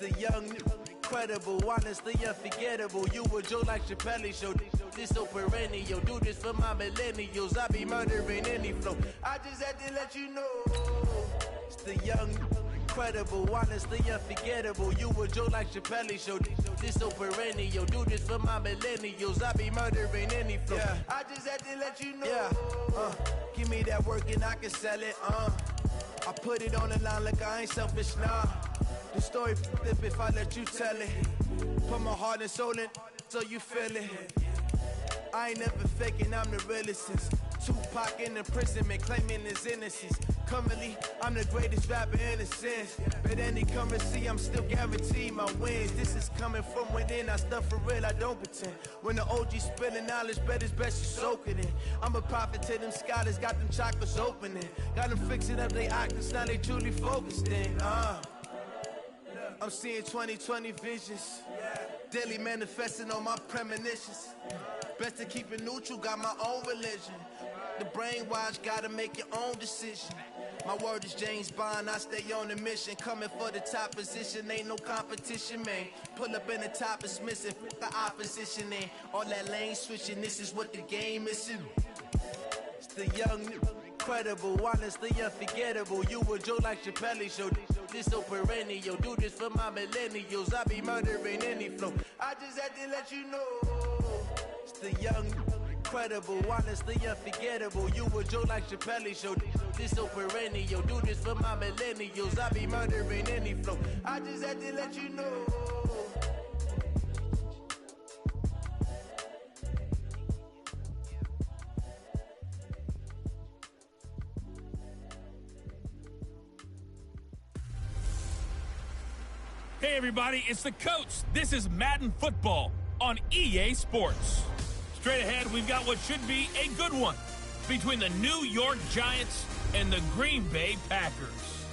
the young, incredible, honestly unforgettable. You a Joe like Chappelle show. This so perennial. Do this for my millennials. I be murdering any flow. I just had to let you know. It's the young, incredible, honestly unforgettable. You a Joe like Chappelle show. This so perennial. Do this for my millennials. I be murdering any flow. Yeah. I just had to let you know. Yeah. Give me that work and I can sell it. I put it on the line like I ain't selfish, nah. The story flip if I let you tell it. Put my heart and soul in so you feel it. I ain't never faking, I'm the realest since Tupac in imprisonment, claiming his innocence. Currently, I'm the greatest rapper in a sense. But any currency, I'm still guaranteed my wins. This is coming from within, I stuff for real, I don't pretend. When the OG spilling knowledge, bet it's best you soak it in. I'm a prophet to them scholars, got them chakras opening. Got them fixing up they octaves, now they truly focused in. I'm seeing 2020 visions. Daily manifesting on my premonitions. Best to keep it neutral, got my own religion. The brainwash, gotta make your own decision. My word is James Bond, I stay on the mission. Coming for the top position, ain't no competition, man. Pull up in the top, it's missing, the opposition in. All that lane switching, this is what the game is. It's the young, incredible, honestly unforgettable. You a Joe like Chappelle show. This so perennial. Do this for my millennials. I be murdering any flow. I just had to let you know. It's the young, incredible, honestly unforgettable. You a Joe like Chappelle show. This so perennial. Do this for my millennials. I be murdering any flow. I just had to let you know. Hey everybody, it's the coach. This is Madden Football on EA Sports. Straight ahead, we've got what should be a good one between the New York Giants and the Green Bay Packers.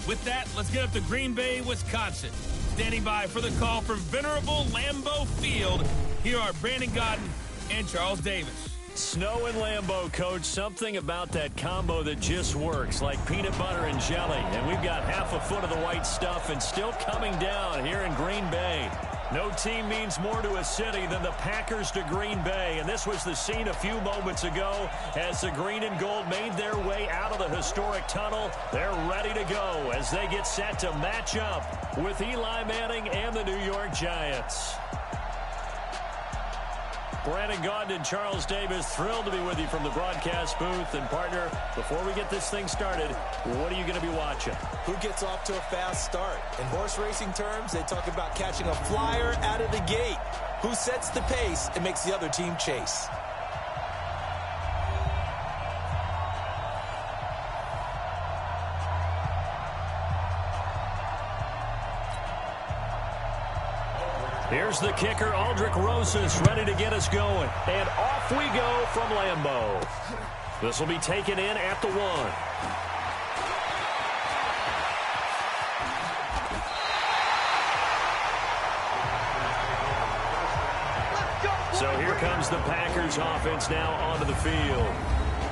With that, let's get up to Green Bay, Wisconsin. Standing by for the call from venerable Lambeau Field, here are Brandon Gaudin and Charles Davis. Snow and Lambeau, Coach. Something about that combo that just works, like peanut butter and jelly. And we've got half a foot of the white stuff and still coming down here in Green Bay. No team means more to a city than the Packers to Green Bay. And this was the scene a few moments ago as the green and gold made their way out of the historic tunnel. They're ready to go as they get set to match up with Eli Manning and the New York Giants. Brandon Gaudin and Charles Davis, thrilled to be with you from the broadcast booth. And, partner, before we get this thing started, what are you going to be watching? Who gets off to a fast start? In horse racing terms, they talk about catching a flyer out of the gate. Who sets the pace and makes the other team chase? Here's the kicker, Aldrick Rosas, ready to get us going. And off we go from Lambeau. This will be taken in at the 1. So here comes the Packers offense now onto the field.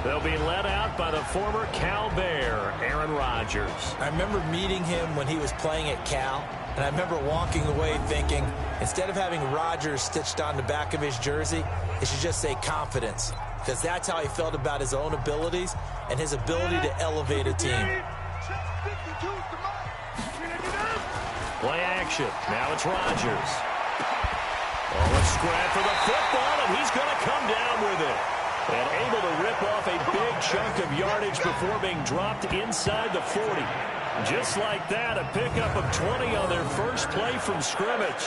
They'll be led out by the former Cal Bear, Aaron Rodgers. I remember meeting him when he was playing at Cal, and I remember walking away thinking, instead of having Rodgers stitched on the back of his jersey, it should just say confidence, because that's how he felt about his own abilities and his ability to elevate a team. Play action. Now it's Rodgers. Oh, a scrap for the football, and he's going to come down with it. And able to rip off a big chunk of yardage before being dropped inside the 40. Just like that, a pickup of 20 on their first play from scrimmage.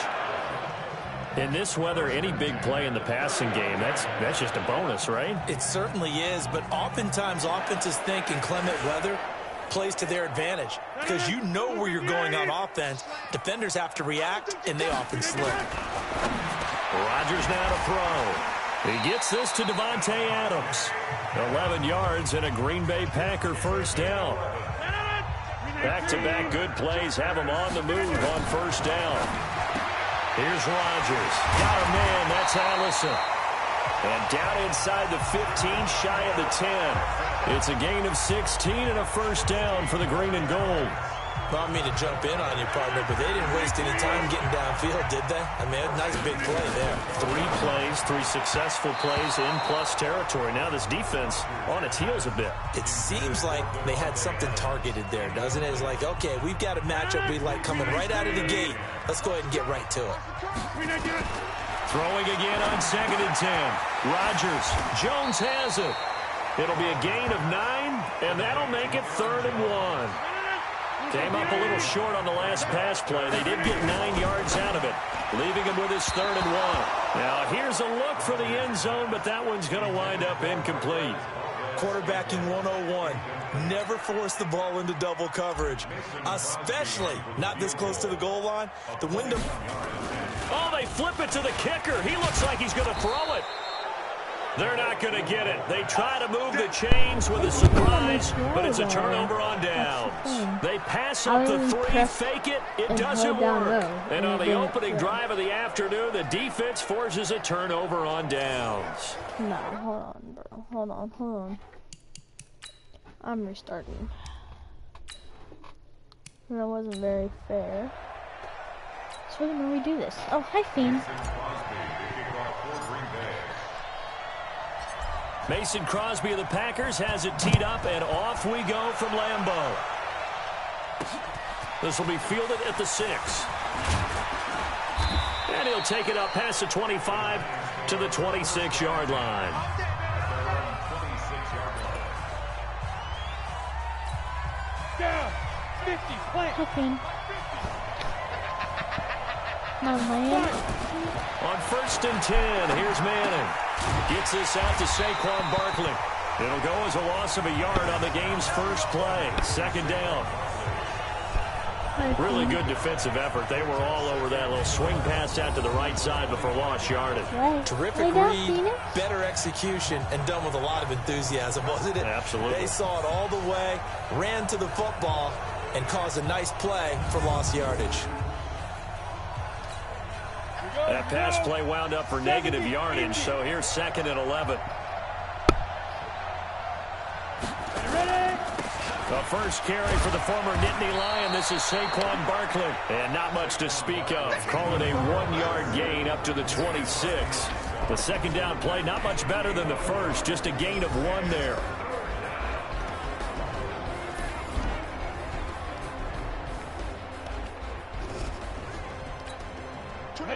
In this weather, any big play in the passing game, that's just a bonus, right? It certainly is, but oftentimes offenses think in clement weather plays to their advantage because you know where you're going on offense. Defenders have to react, and they often slip. Rodgers now to throw. He gets this to Davante Adams. 11 yards and a Green Bay Packer first down. Back-to-back good plays have him on the move on first down. Here's Rodgers. Got a man. That's Allison. And down inside the 15, shy of the 10. It's a gain of 16 and a first down for the green and gold. Well, I mean to jump in on your partner, but they didn't waste any time getting downfield, did they? I mean, a nice big play there. 3 plays, 3 successful plays in plus territory. Now this defense on its heels a bit. It seems like they had something targeted there, doesn't it? It's like, okay, we've got a matchup we like coming right out of the gate. Let's go ahead and get right to it. Throwing again on 2nd and 10. Rodgers. Jones has it. It'll be a gain of 9, and that'll make it 3rd and 1. Came up a little short on the last pass play. They did get 9 yards out of it, leaving him with his 3rd and 1. Now, here's a look for the end zone, but that one's going to wind up incomplete. Quarterbacking 101. Never force the ball into double coverage, especially not this close to the goal line. The window. Oh, they flip it to the kicker. He looks like he's going to throw it. They're not going to get it. They try to move the chains with a surprise, but it's a turnover on downs. They pass up the 3, fake it. It doesn't work. And on the opening drive of the afternoon, the defense forces a turnover on downs. No, hold on, bro. Hold on. I'm restarting. That wasn't very fair. So we're going to redo this. Oh, hi, Fiend. Mason Crosby of the Packers has it teed up, and off we go from Lambeau. This will be fielded at the 6. And he'll take it up past the 25 to the 26-yard line. Down, 50, plant. On 1st and 10, here's Manning. Gets this out to Saquon Barkley. It'll go as a loss of a yard on the game's first play. 2nd down. Really good defensive effort. They were all over that little swing pass out to the right side before lost yardage. Right. Terrific read, better execution, and done with a lot of enthusiasm, wasn't it? Absolutely. They saw it all the way, ran to the football, and caused a nice play for lost yardage. That pass play wound up for negative yardage, so here's 2nd and 11. The first carry for the former Nittany Lion. This is Saquon Barkley. And not much to speak of. Call it a 1-yard gain up to the 26. The 2nd down play, not much better than the first. Just a gain of 1 there.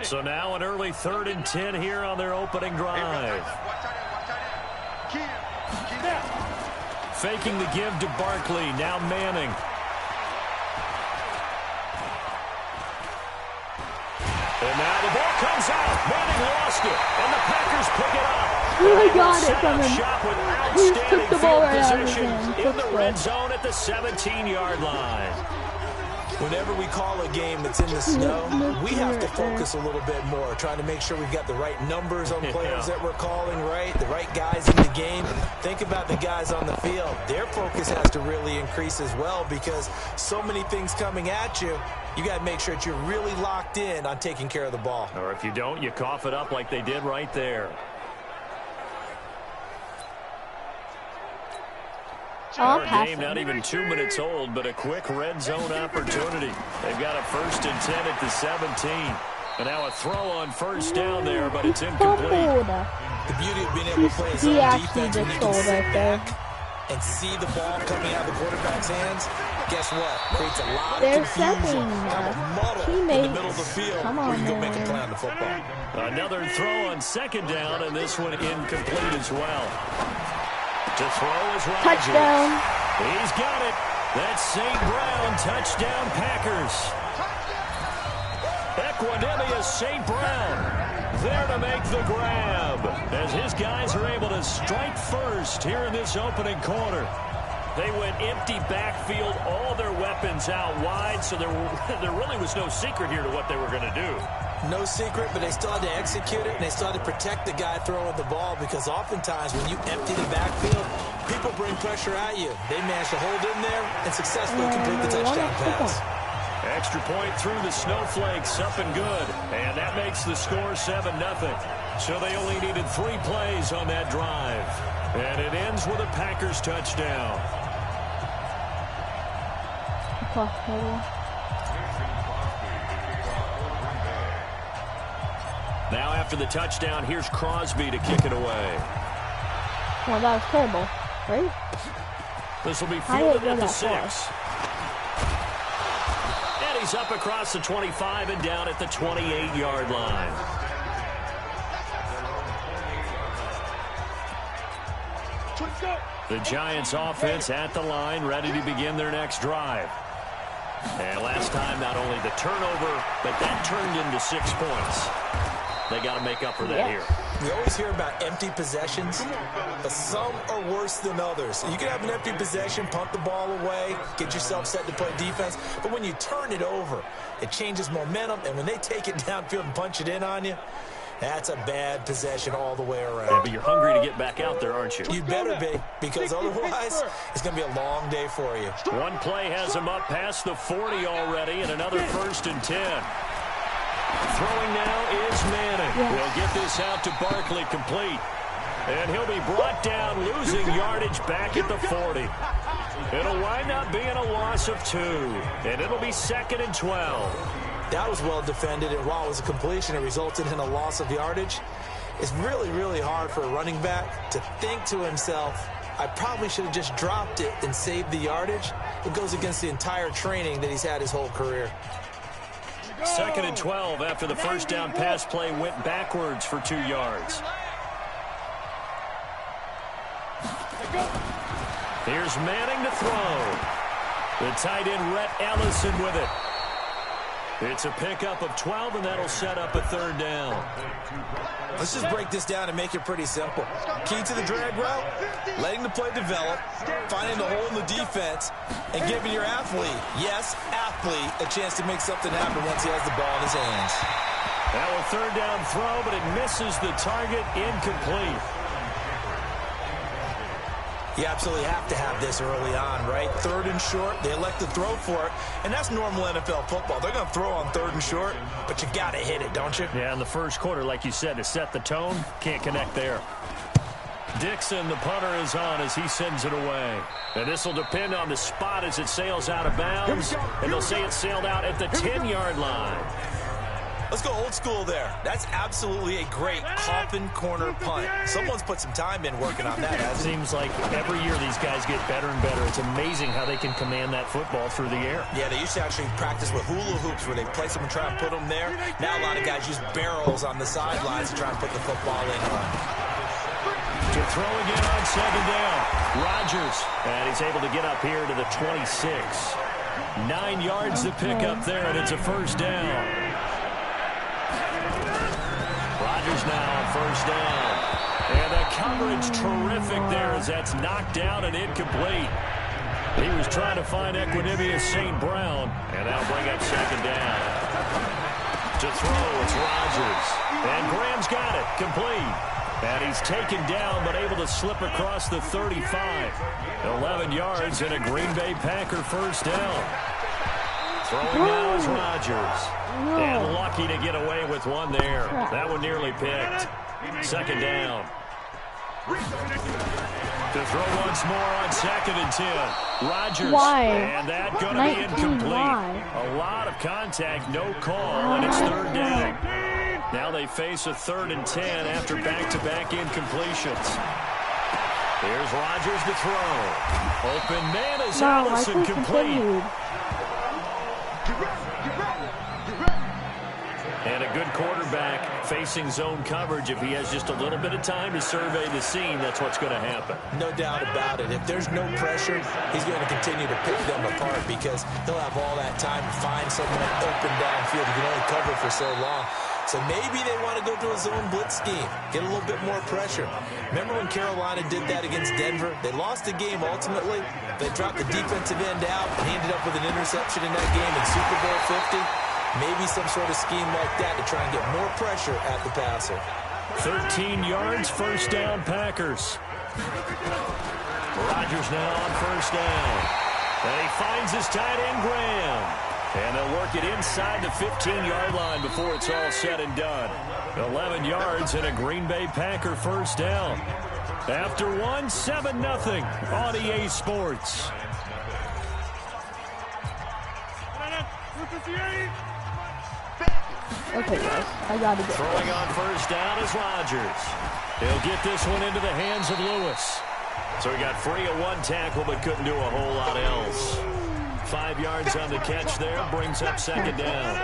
So now an early 3rd and 10 here on their opening drive. Faking the give to Barkley. Now Manning. And now the ball comes out. Manning lost it. And the Packers pick it up. Really got it from him. Shot with He just outstanding took the ball right out of his position hand. in the red zone at the 17-yard line. Whenever we call a game that's in the snow, we have to focus a little bit more, trying to make sure we've got the right numbers on players that we're calling, right? The right guys in the game. Think about the guys on the field. Their focus has to really increase as well because so many things coming at you. You got to make sure that you're really locked in on taking care of the ball. Or if you don't, you cough it up like they did right there. Our game not even 2 minutes old, but a quick red zone opportunity. They've got a 1st and 10 at the 17. And now a throw on 1st down there, but it's incomplete. The beauty of being able to play zone defense when you can sit back and see the ball coming out of the quarterback's hands. Guess what? Creates a lot of confusion. Muddle in the middle of the field where you go make a play on the football. Another throw on 2nd down, and this one incomplete as well. To throw is Rodgers. Touchdown. He's got it. That's St. Brown. Touchdown, Packers. Equanimeous St. Brown there to make the grab as his guys are able to strike first here in this opening quarter. They went empty backfield, all their weapons out wide, so there really was no secret here to what they were going to do. No secret, but they still had to execute it, and they still had to protect the guy throwing the ball because oftentimes when you empty the backfield, people bring pressure at you. They managed to hold in there and successfully complete the touchdown pass. Extra point through the snowflakes, up and good. And that makes the score 7-0. So they only needed 3 plays on that drive. And it ends with a Packers touchdown. Now after the touchdown, here's Crosby to kick it away. Well, that was terrible, right? This will be fielded at the 6. And he's up across the 25 and down at the 28-yard line. The Giants offense at the line, ready to begin their next drive. And last time, not only the turnover, but that turned into 6 points. They got to make up for that here. We always hear about empty possessions, but some are worse than others. You can have an empty possession, punt the ball away, get yourself set to play defense, but when you turn it over, it changes momentum, and when they take it downfield and punch it in on you, that's a bad possession all the way around. Yeah, but you're hungry to get back out there, aren't you? You better be, because otherwise it's going to be a long day for you. One play has him up past the 40 already, and another 1st and 10. Throwing now is Manning. We'll get this out to Barkley, complete. And he'll be brought down, losing yardage back at the 40. It'll wind up being a loss of 2, and it'll be 2nd and 12. That was well defended, and while it was a completion, it resulted in a loss of yardage. It's really, really hard for a running back to think to himself, I probably should have just dropped it and saved the yardage. It goes against the entire training that he's had his whole career. 2nd and 12 after the first down pass play went backwards for 2 yards. Here's Manning to throw. The tight end, Rhett Ellison, with it. It's a pickup of 12, and that'll set up a 3rd down. Let's just break this down and make it pretty simple. Key to the drag route, letting the play develop, finding the hole in the defense, and giving your athlete, yes, athlete, a chance to make something happen once he has the ball in his hands. Now a 3rd down throw, but it misses the target, incomplete. You absolutely have to have this early on, right? 3rd and short, they elect to throw for it, and that's normal NFL football. They're going to throw on 3rd and short, but you got to hit it, don't you? Yeah, in the first quarter, like you said, to set the tone, can't connect there. Dixon, the punter, is on as he sends it away. And this will depend on the spot as it sails out of bounds, and they'll say it sailed out at the 10-yard line. Let's go old school there. That's absolutely a great coffin corner punt. Someone's put some time in working on that, hasn't it? Seems like every year these guys get better and better. It's amazing how they can command that football through the air. Yeah, they used to actually practice with hula hoops where they place them and try and put them there. Now a lot of guys use barrels on the sidelines to try and put the football in. To throw again on 2nd down. Rodgers, and he's able to get up here to the 26. 9 yards to pick up there, and it's a 1st down. Rodgers now on 1st down. And the coverage terrific there as that's knocked down and incomplete. He was trying to find Equanimeous St. Brown, and that'll bring up 2nd down. To throw, it's Rodgers. And Graham's got it, complete. And he's taken down but able to slip across the 35. 11 yards and a Green Bay Packer 1st down. Throwing now is Rodgers. And lucky to get away with one there. That one nearly picked. 2nd down. To throw once more on 2nd and 10. Rodgers. Why? And that going to be incomplete. A lot of contact, no call, and it's 3rd down. Now they face a 3rd and 10 after back-to-back incompletions. Here's Rodgers to throw. Open man is Allison, complete. And a good quarterback facing zone coverage. If he has just a little bit of time to survey the scene, that's what's going to happen. No doubt about it. If there's no pressure, he's going to continue to pick them apart because he'll have all that time to find someone open downfield. He can only cover for so long. So maybe they want to go to a zone blitz scheme, get a little bit more pressure. Remember when Carolina did that against Denver? They lost the game ultimately. They dropped the defensive end out, and he ended up with an interception in that game in Super Bowl 50. Maybe some sort of scheme like that to try and get more pressure at the passer. 13 yards, 1st down, Packers. Rodgers now on 1st down. And he finds his tight end, Graham. And they'll work it inside the 15-yard line before it's all said and done. 11 yards and a Green Bay Packer 1st down. After one, 7-0 on EA Sports. Okay, guys, I gotta get Throwing this. on first down is Rodgers. He'll get this one into the hands of Lewis. So he got free of one tackle, but couldn't do a whole lot else. 5 yards on the catch there, brings up second down.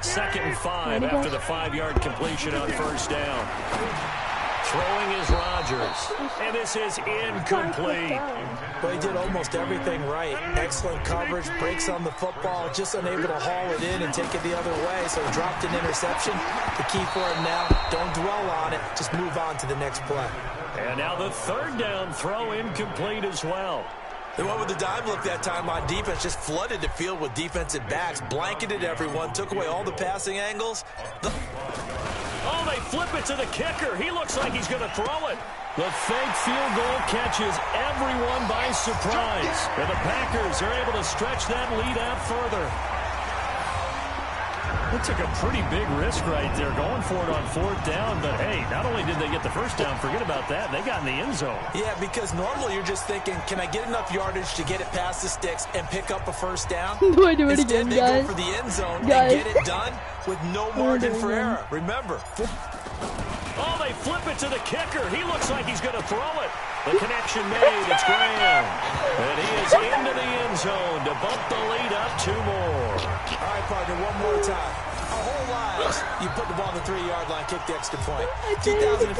2nd and 5 after the 5-yard completion on first down. Throwing is Rodgers, and this is incomplete. But he did almost everything right. Excellent coverage, breaks on the football, just unable to haul it in and take it the other way, so he dropped an interception. The key for him now, don't dwell on it, just move on to the next play. And now the 3rd down throw incomplete as well. They went with the dive look that time on defense, just flooded the field with defensive backs, blanketed everyone, took away all the passing angles. Oh, they flip it to the kicker. He looks like he's going to throw it. The fake field goal catches everyone by surprise. And the Packers are able to stretch that lead out further. They took a pretty big risk right there going for it on 4th down. But, hey, not only did they get the first down, forget about that, they got in the end zone. Yeah, because normally you're just thinking, can I get enough yardage to get it past the sticks and pick up a first down? Do I do it Instead, again, they guys? go for the end zone Guys. and get it done with no margin for error. Remember. Oh, they flip it to the kicker. He looks like he's going to throw it. The connection made. It's Graham. And he is into the end zone to bump the lead up 2 more. All right, partner, one more time. Our whole lives, you put the ball on the 3-yard line, kick the extra point. 2015,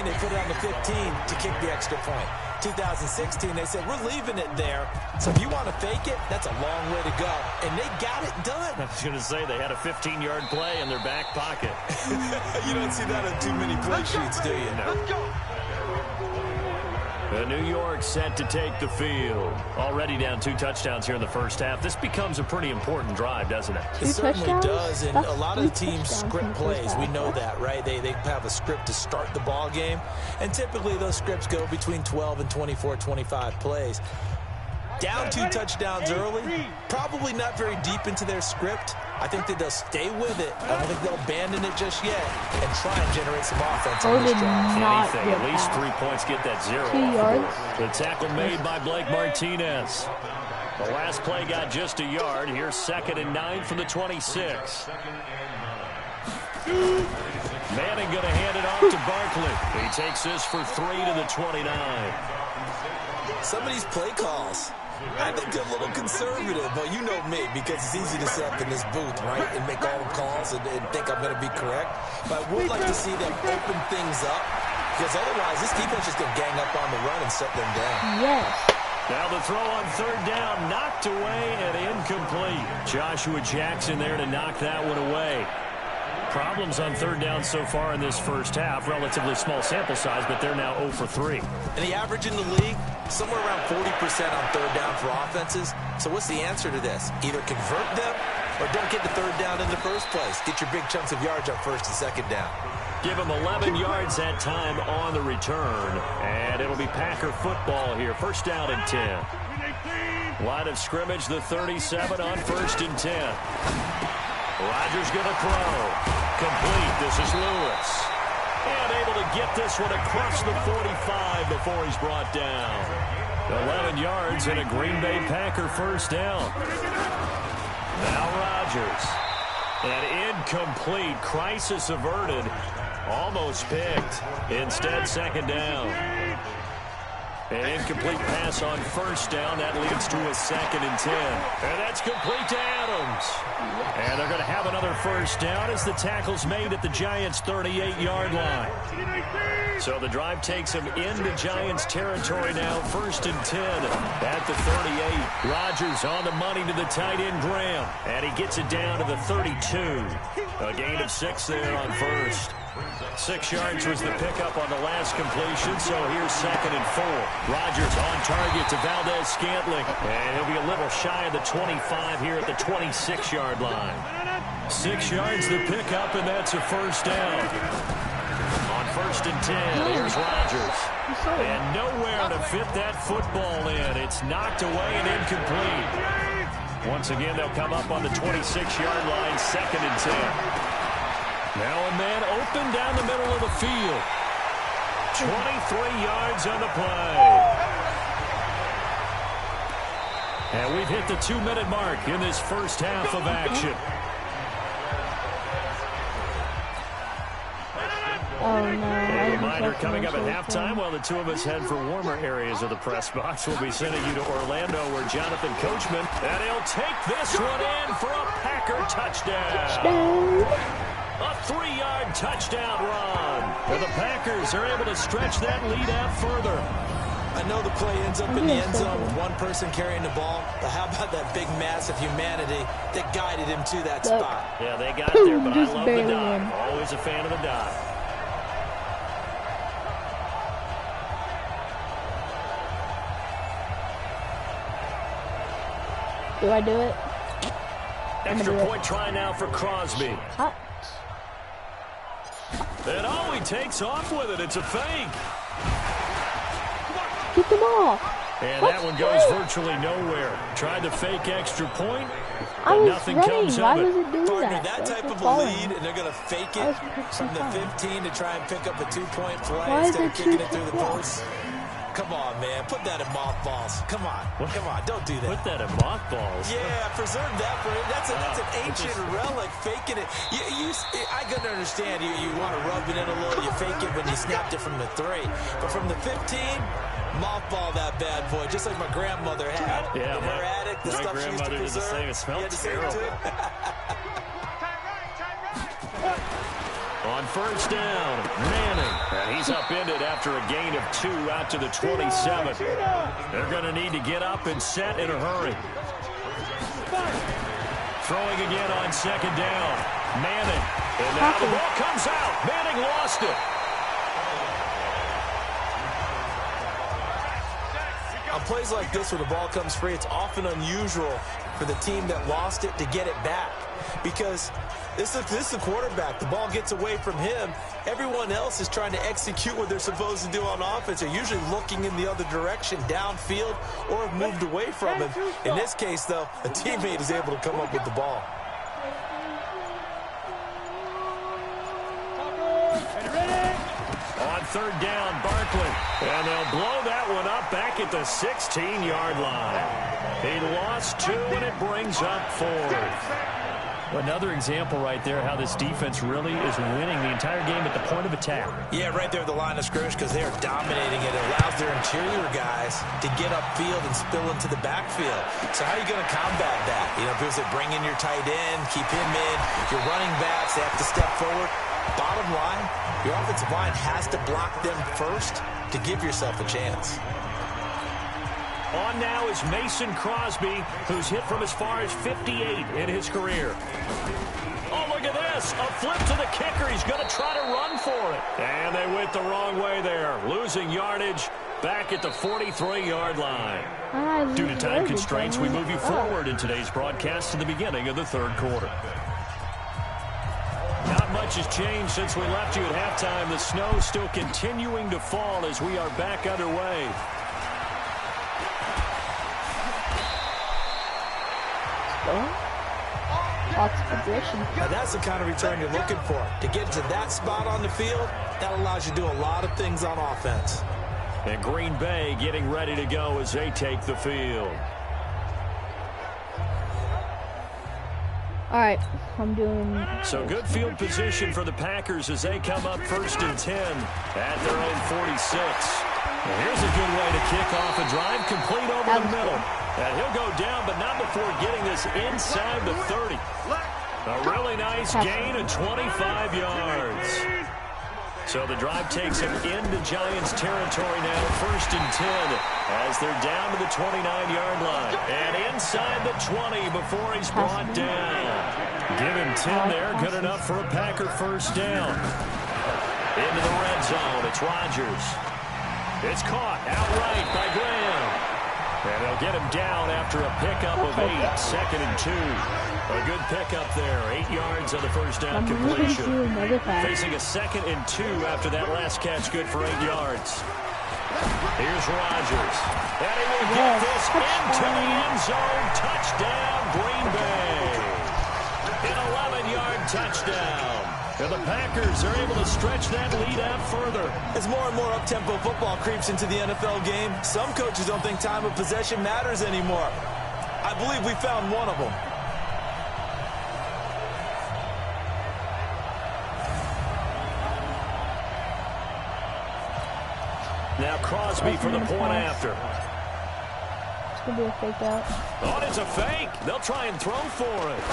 they put it on the 15 to kick the extra point. 2016, they said, we're leaving it there. So if you want to fake it, that's a long way to go. And they got it done. I was going to say they had a 15-yard play in their back pocket. You don't see that on too many play sheets, do you? No. New York set to take the field. Already down 2 touchdowns here in the first half. This becomes a pretty important drive, doesn't it? It certainly touchdowns? does, and That's a lot of the 3 teams touchdowns in script the first plays. We half, know right? that, right? They have a script to start the ball game, and typically those scripts go between 12 and 24, 25 plays. Down 2 touchdowns early, probably not very deep into their script. I think that they'll stay with it. I don't think they'll abandon it just yet and try and generate some offense on this did drive. not Anything, get at least that. 3 points, get that 0. 2 yards. The tackle made by Blake Martinez. The last play got just a yard. Here's 2nd and 9 from the 26. Manning going to hand it off to Barkley. He takes this for 3 to the 29. Some of these play calls, I think they're a little conservative, but you know me, because it's easy to sit up in this booth, right, and make all the calls and think I'm going to be correct. But I would like to see them open things up, because otherwise this defense is going to gang up on the run and shut them down. Yes. Now the throw on 3rd down, knocked away and incomplete. Joshua Jackson there to knock that one away. Problems on 3rd down so far in this first half. Relatively small sample size, but they're now 0 for 3. And the average in the league, somewhere around 40% on 3rd down for offenses. So what's the answer to this? Either convert them or don't get the 3rd down in the first place. Get your big chunks of yards up 1st and 2nd down. Give them 11 yards that time on the return. And it'll be Packer football here. 1st down and 10. Line of scrimmage, the 37 on 1st and 10. Rodgers going to throw. Complete. This is Lewis. And able to get this one across the 45 before he's brought down. 11 yards and a Green Bay Packer 1st down. Now Rodgers. And incomplete. Crisis averted. Almost picked. Instead, 2nd down. An incomplete pass on 1st down. That leads to a 2nd and 10. And that's complete to Adams. And they're going to have another 1st down as the tackle's made at the Giants' 38-yard line. So the drive takes them into Giants territory now. 1st and 10 at the 38. Rodgers on the money to the tight end, Graham. And he gets it down to the 32. A gain of 6 there on 1st. 6 yards was the pickup on the last completion, so here's 2nd and 4. Rodgers on target to Valdez-Scantling, and he'll be a little shy of the 25 here at the 26-yard line. 6 yards the pickup, and that's a 1st down. On 1st and 10, here's Rodgers. And nowhere to fit that football in. It's knocked away and incomplete. Once again, they'll come up on the 26-yard line, 2nd and 10. Now a man open down the middle of the field. 23 yards on the play. And we've hit the 2-minute mark in this first half of action. Oh, no. A reminder coming up at halftime while the two of us head for warmer areas of the press box. We'll be sending you to Orlando where Jonathan Coachman, and he'll take this one in for a Packer touchdown. A 3-yard touchdown run. And the Packers are able to stretch that lead out further. I know the play ends up in the end zone with one person carrying the ball, but how about that big mass of humanity that guided him to that spot? Yeah, they got it there, but I love the barely dive. won. Always a fan of the dive. Do I do it? Extra point try now for Crosby. Hot. And he takes off with it. It's a fake. Get the ball. And that one goes virtually nowhere. Tried to fake extra point, I but was nothing running. comes Why of was it. it doing Partner, that? that type That's of a falling. lead, and they're going to fake That it was from the fine. 15 to try and pick up a 2-point play Why is instead it of kicking too it through the far? post. Come on, man. Put that in mothballs. Come on. Come on. Don't do that. Put that in mothballs. Yeah, preserve that for him. That's an ancient relic, faking it. I can understand you want to rub it in a little. You fake it when you snapped it from the 3. But from the 15, mothball that bad boy, just like my grandmother had. Yeah, in her attic, the my stuff she used to grandmother did the preserve. same. It smelled You had to say it terrible. too? On first down, Manning. And he's upended after a gain of 2 out to the 27. They're going to need to get up and set in a hurry. Throwing again on second down. Manning. And now the ball comes out. Manning lost it. On plays like this where the ball comes free, it's often unusual for the team that lost it to get it back. Because this is the quarterback. The ball gets away from him. Everyone else is trying to execute what they're supposed to do on offense. They're usually looking in the other direction, downfield, or have moved away from him. In this case, though, a teammate is able to come up with the ball. On third down, Barkley. And they'll blow that one up back at the 16-yard line. He lost 2, and it brings up 4. Another example right there how this defense really is winning the entire game at the point of attack. Yeah, right there at the line of scrimmage because they are dominating it. It allows their interior guys to get upfield and spill into the backfield. So how are you going to combat that? You know, people say bring in your tight end, keep him in. Your running backs, they have to step forward. Bottom line, your offensive line has to block them first to give yourself a chance. On now is Mason Crosby, who's hit from as far as 58 in his career. Oh, look at this. A flip to the kicker. He's going to try to run for it. And they went the wrong way there. Losing yardage back at the 43-yard line. Due to time constraints, we move you forward in today's broadcast to the beginning of the third quarter. Not much has changed since we left you at halftime. The snow still continuing to fall as we are back underway. Lots of progression. Now that's the kind of return you're looking for. To get to that spot on the field, that allows you to do a lot of things on offense. And Green Bay getting ready to go as they take the field. All right, I'm doing. So good field position for the Packers as they come up 1st and 10 at their own 46. Well, here's a good way to kick off a drive, complete over the middle. And he'll go down, but not before getting this inside the 30. A really nice gain of 25 yards. So the drive takes him into Giants territory now, 1st and 10, as they're down to the 29-yard line. And inside the 20 before he's brought down. Give him 10 there, good enough for a Packer first down. Into the red zone, it's Rodgers. It's caught outright by Graham. And they'll get him down after a pickup of 8, 2nd and 2. A good pickup there, 8 yards on the first down completion. Facing a 2nd and 2 after that last catch, good for 8 yards. Here's Rodgers. And he will get this into the end zone. Touchdown, Green Bay. An 11-yard touchdown. And the Packers are able to stretch that lead out further. As more and more up-tempo football creeps into the NFL game, some coaches don't think time of possession matters anymore. I believe we found one of them. Now Crosby for the point after. It's going to be a fake out. Oh, it's a fake. They'll try and throw for it.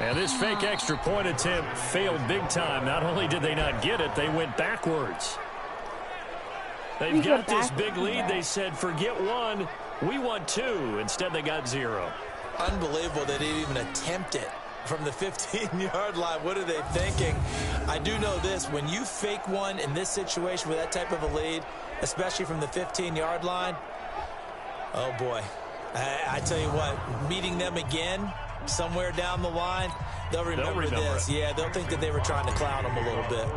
And this fake extra point attempt failed big time. Not only did they not get it, they went backwards. They've got this big lead. They said, forget one, we want two. Instead, they got 0. Unbelievable they didn't even attempt it from the 15-yard line. What are they thinking? I do know this. When you fake one in this situation with that type of a lead, especially from the 15-yard line, oh, boy. I tell you what, meeting them again somewhere down the line, they'll remember this. Yeah, they'll think that they were trying to clown them a little bit.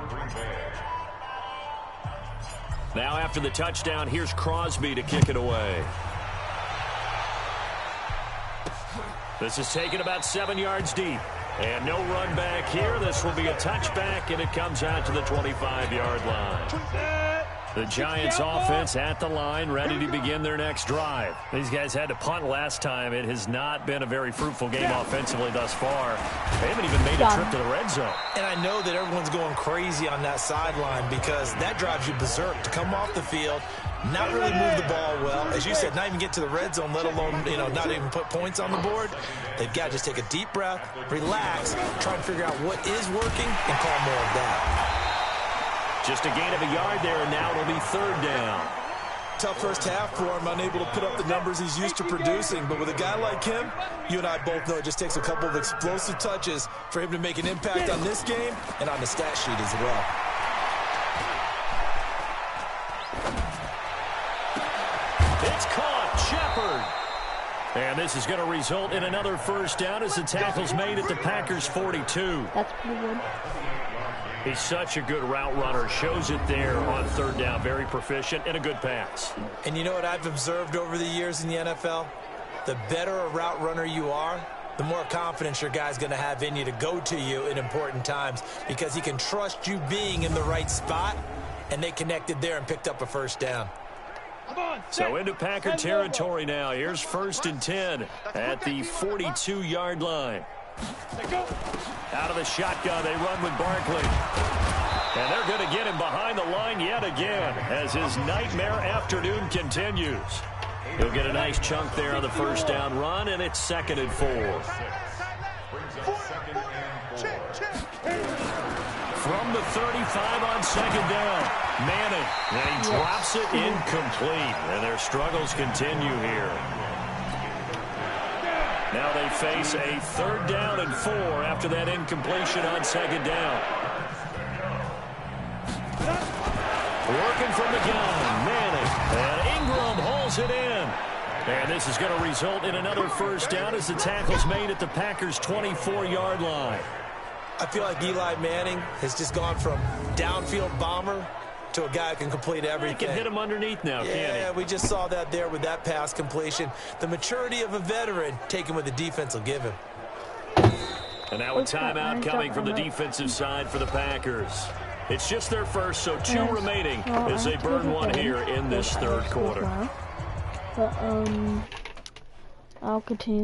Now after the touchdown, here's Crosby to kick it away. This is taken about 7 yards deep. And no run back here. This will be a touchback, and it comes out to the 25-yard line. The Giants offense at the line, ready to begin their next drive. These guys had to punt last time. It has not been a very fruitful game offensively thus far. They haven't even made a trip to the red zone. And I know that everyone's going crazy on that sideline because that drives you berserk to come off the field, not really move the ball well. As you said, not even get to the red zone, let alone, not even put points on the board. They've got to just take a deep breath, relax, try and figure out what is working, and call more of that. Just a gain of a yard there, and now it'll be 3rd down. Tough first half for him, unable to put up the numbers he's used to producing. But with a guy like him, you and I both know it just takes a couple of explosive touches for him to make an impact on this game and on the stat sheet as well. It's caught, Shepard. And this is going to result in another first down as the tackle's made at the Packers' 42. That's pretty good. He's such a good route runner. Shows it there on 3rd down. Very proficient and a good pass. And you know what I've observed over the years in the NFL? The better a route runner you are, the more confidence your guy's going to have in you to go to you in important times because he can trust you being in the right spot, and they connected there and picked up a first down. So into Packer territory now. Here's 1st and 10 at the 42-yard line. Out of the shotgun, they run with Barkley. And they're going to get him behind the line yet again as his nightmare afternoon continues. He'll get a nice chunk there on the first down run, and it's 2nd and 4. From the 35 on 2nd down, Manning. And he drops it incomplete. And their struggles continue here. Now they face a 3rd down and 4 after that incompletion on 2nd down. Working from the gun, Manning. And Ingram hauls it in. And this is going to result in another first down as the tackle's made at the Packers' 24-yard line. I feel like Eli Manning has just gone from downfield bomber to a guy who can complete everything. He can hit him underneath now, can't he? Yeah, we just saw that there with that pass completion. The maturity of a veteran taken what the defense will give him. And now a timeout coming from the defensive side for the Packers. It's just their first, so 2 remaining as they burn one here in this 3rd quarter. But, I'll continue